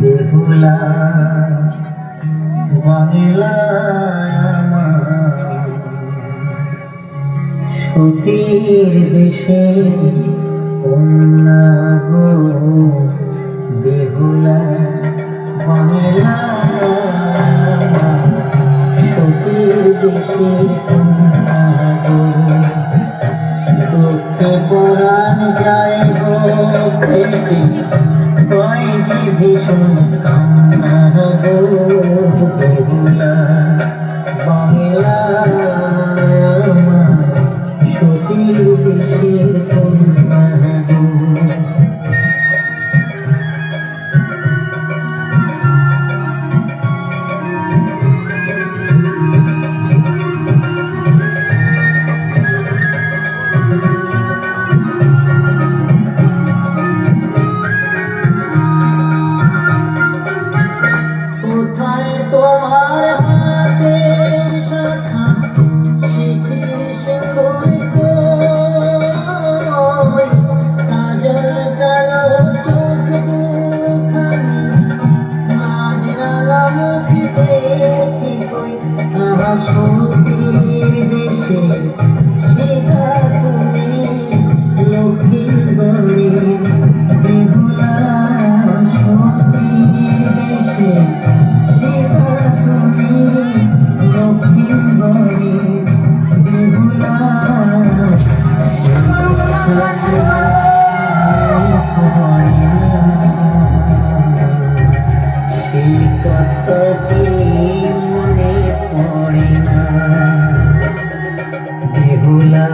বেহুলা বাংলা সতীর দেশে কন্যা গো। বেহুলা বাংলা সতীর দেশে কন্যা গো। দুঃখে পরাণ যায় গো প্রেমে কয় যে ভীষণ কান্না গো। বেহুলা বাংলা সতীর দেশের কন্যা গো। কোথায় তোমার হাতের শাখা শিখির সিন্দুর কই, কাজল কালো চোখ দুখানি আজ রাঙা মুখে দেখি কই। আহা সতীর দেশে সীতা তুমি লক্ষ্মীর দলে। বেহুলা সতীর দেশে সীতা তুমি লক্ষ্মীর দলে। বেহুলা সেই কথাটি মনে পড়ে না। বেহুলা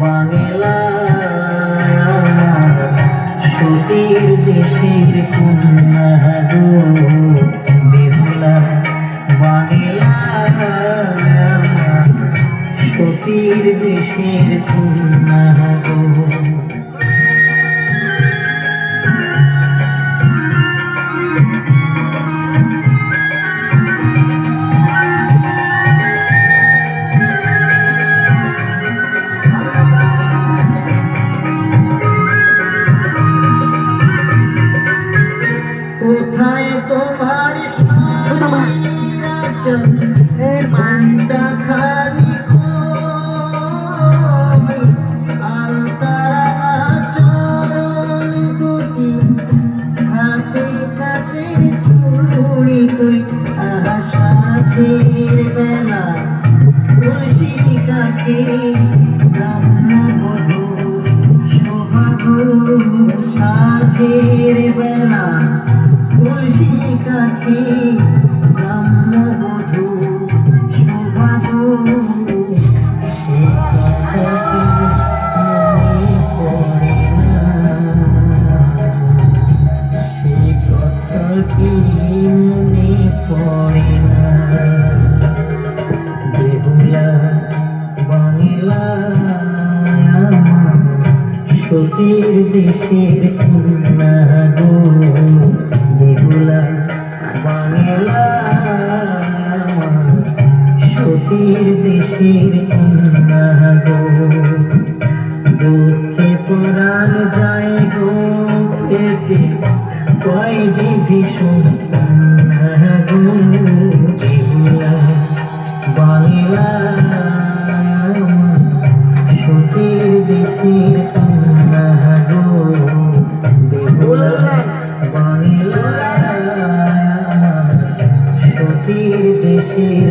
বাংলা সতীর দেশের কন্যা গো। বেহুলা বাংলা সতীর দেশের কন্যা গো। কোথায় তোমার মানটা খালি আলতারা চরণ দুটি হাতে কাছের চুড়ি কই। আহা সাথের বেলা তুলসী কাছে ব্রহ্মবধূ সোহাগো। সাথের বেলা তুলসী কাছে ব্রহ্মবধূ সোহাগো। সে কথাটি মনে পড়ে না। বেহুলা বাংলা সতীর দেশের কন্যা গো। বেহুলা বাংলা সতীর দেশের কন্যা গো। দুঃখে পরাণ যায় গো পেটে কয় যে ভীষণ কান্না গো। বেহুলা বাংলা সতীর দেশের কন্যা গো। বেহুলা বাংলা সতীর দেশের